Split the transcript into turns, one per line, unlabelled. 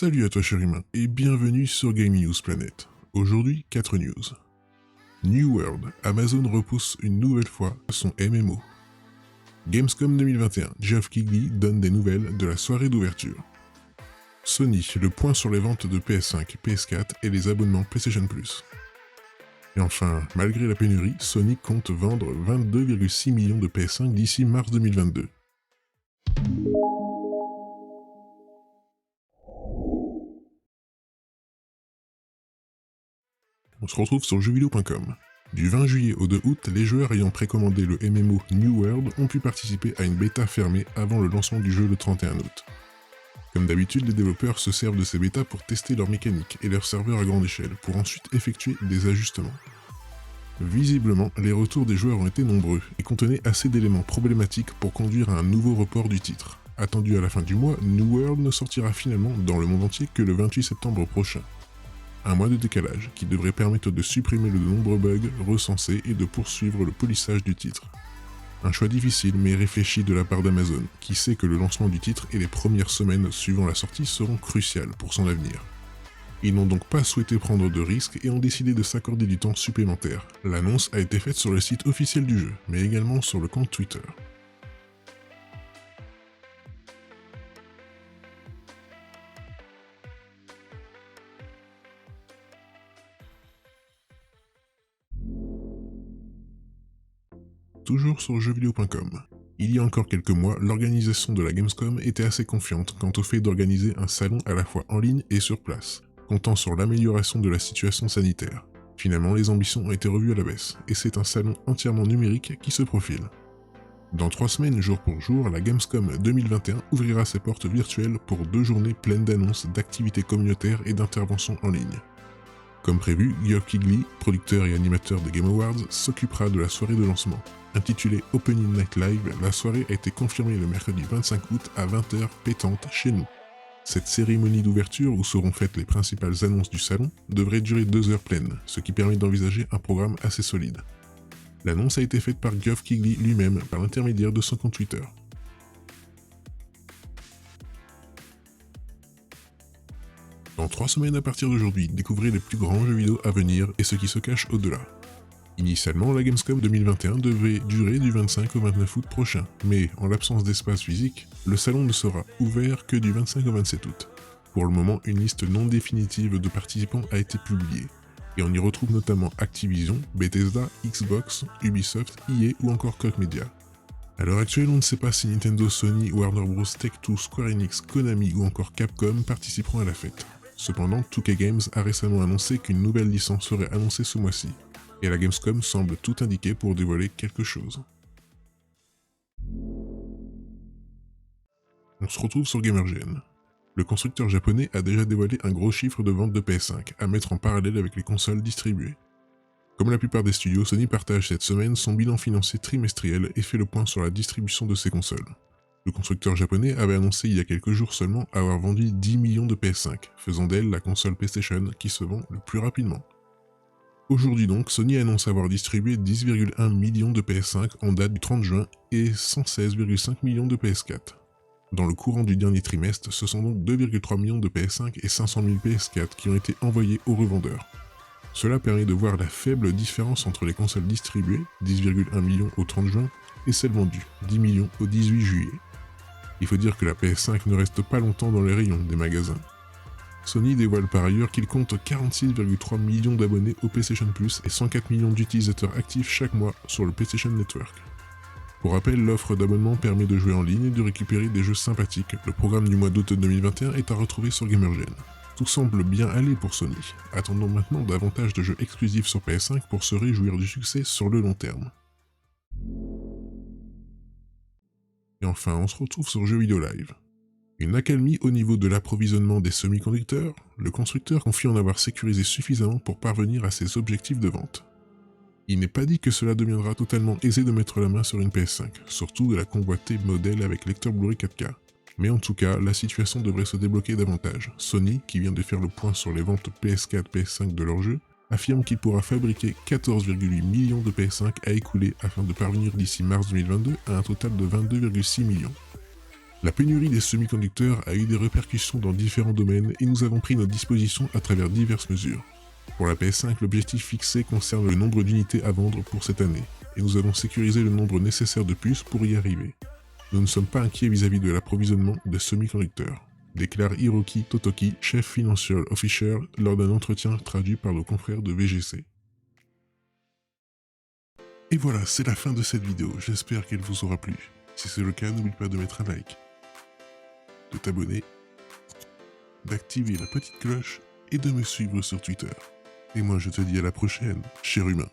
Salut à toi cher humain et bienvenue sur Gaming News Planet. Aujourd'hui, 4 news. New World, Amazon repousse une nouvelle fois son MMO. Gamescom 2021, Geoff Keighley donne des nouvelles de la soirée d'ouverture. Sony, le point sur les ventes de PS5, PS4 et les abonnements PlayStation Plus. Et enfin, malgré la pénurie, Sony compte vendre 22,6 millions de PS5 d'ici mars 2022. On se retrouve sur jeuxvideo.com. Du 20 juillet au 2 août, les joueurs ayant précommandé le MMO New World ont pu participer à une bêta fermée avant le lancement du jeu le 31 août. Comme d'habitude, les développeurs se servent de ces bêtas pour tester leurs mécaniques et leurs serveurs à grande échelle, pour ensuite effectuer des ajustements. Visiblement, les retours des joueurs ont été nombreux et contenaient assez d'éléments problématiques pour conduire à un nouveau report du titre. Attendu à la fin du mois, New World ne sortira finalement dans le monde entier que le 28 septembre prochain. Un mois de décalage qui devrait permettre de supprimer de nombreux bugs recensés et de poursuivre le polissage du titre. Un choix difficile mais réfléchi de la part d'Amazon, qui sait que le lancement du titre et les premières semaines suivant la sortie seront cruciales pour son avenir. Ils n'ont donc pas souhaité prendre de risques et ont décidé de s'accorder du temps supplémentaire. L'annonce a été faite sur le site officiel du jeu, mais également sur le compte Twitter. Toujours sur jeuxvideo.com. Il y a encore quelques mois, l'organisation de la Gamescom était assez confiante quant au fait d'organiser un salon à la fois en ligne et sur place, comptant sur l'amélioration de la situation sanitaire. Finalement, les ambitions ont été revues à la baisse, et c'est un salon entièrement numérique qui se profile. Dans 3 semaines, jour pour jour, la Gamescom 2021 ouvrira ses portes virtuelles pour 2 journées pleines d'annonces, d'activités communautaires et d'interventions en ligne. Comme prévu, Geoff Keighley, producteur et animateur des Game Awards, s'occupera de la soirée de lancement. Intitulée Opening Night Live, la soirée a été confirmée le mercredi 25 août à 20h pétante chez nous. Cette cérémonie d'ouverture, où seront faites les principales annonces du salon, devrait durer 2 heures pleines, ce qui permet d'envisager un programme assez solide. L'annonce a été faite par Geoff Keighley lui-même par l'intermédiaire de son compte Twitter. Dans 3 semaines à partir d'aujourd'hui, découvrez les plus grands jeux vidéo à venir et ce qui se cache au-delà. Initialement, la Gamescom 2021 devait durer du 25 au 29 août prochain, mais en l'absence d'espace physique, le salon ne sera ouvert que du 25 au 27 août. Pour le moment, une liste non définitive de participants a été publiée, et on y retrouve notamment Activision, Bethesda, Xbox, Ubisoft, EA ou encore Koch Media. À l'heure actuelle, on ne sait pas si Nintendo, Sony, Warner Bros, Take-Two, Square Enix, Konami ou encore Capcom participeront à la fête. Cependant, 2K Games a récemment annoncé qu'une nouvelle licence serait annoncée ce mois-ci, et la Gamescom semble tout indiquer pour dévoiler quelque chose. On se retrouve sur GamerGN. Le constructeur japonais a déjà dévoilé un gros chiffre de vente de PS5, à mettre en parallèle avec les consoles distribuées. Comme la plupart des studios, Sony partage cette semaine son bilan financier trimestriel et fait le point sur la distribution de ses consoles. Le constructeur japonais avait annoncé il y a quelques jours seulement avoir vendu 10 millions de PS5, faisant d'elle la console PlayStation qui se vend le plus rapidement. Aujourd'hui donc, Sony annonce avoir distribué 10,1 millions de PS5 en date du 30 juin et 116,5 millions de PS4. Dans le courant du dernier trimestre, ce sont donc 2,3 millions de PS5 et 500 000 PS4 qui ont été envoyés aux revendeurs. Cela permet de voir la faible différence entre les consoles distribuées, 10,1 millions au 30 juin, et celles vendues, 10 millions au 18 juillet. Il faut dire que la PS5 ne reste pas longtemps dans les rayons des magasins. Sony dévoile par ailleurs qu'il compte 46,3 millions d'abonnés au PlayStation Plus et 104 millions d'utilisateurs actifs chaque mois sur le PlayStation Network. Pour rappel, l'offre d'abonnement permet de jouer en ligne et de récupérer des jeux sympathiques. Le programme du mois d'août 2021 est à retrouver sur GamerGen. Tout semble bien aller pour Sony. Attendons maintenant davantage de jeux exclusifs sur PS5 pour se réjouir du succès sur le long terme. Et enfin, on se retrouve sur Jeux Vidéo Live. Une accalmie au niveau de l'approvisionnement des semi-conducteurs, le constructeur confie en avoir sécurisé suffisamment pour parvenir à ses objectifs de vente. Il n'est pas dit que cela deviendra totalement aisé de mettre la main sur une PS5, surtout de la convoitée modèle avec lecteur Blu-ray 4K. Mais en tout cas, la situation devrait se débloquer davantage. Sony, qui vient de faire le point sur les ventes PS4-PS5 de leur jeu, affirme qu'il pourra fabriquer 14,8 millions de PS5 à écouler afin de parvenir d'ici mars 2022 à un total de 22,6 millions. La pénurie des semi-conducteurs a eu des répercussions dans différents domaines et nous avons pris nos dispositions à travers diverses mesures. Pour la PS5, l'objectif fixé concerne le nombre d'unités à vendre pour cette année, et nous avons sécurisé le nombre nécessaire de puces pour y arriver. Nous ne sommes pas inquiets vis-à-vis de l'approvisionnement des semi-conducteurs, déclare Hiroki Totoki, chef financial officer, lors d'un entretien traduit par nos confrères de VGC. Et voilà, c'est la fin de cette vidéo, j'espère qu'elle vous aura plu. Si c'est le cas, n'oublie pas de mettre un like, de t'abonner, d'activer la petite cloche et de me suivre sur Twitter. Et moi je te dis à la prochaine, cher humain.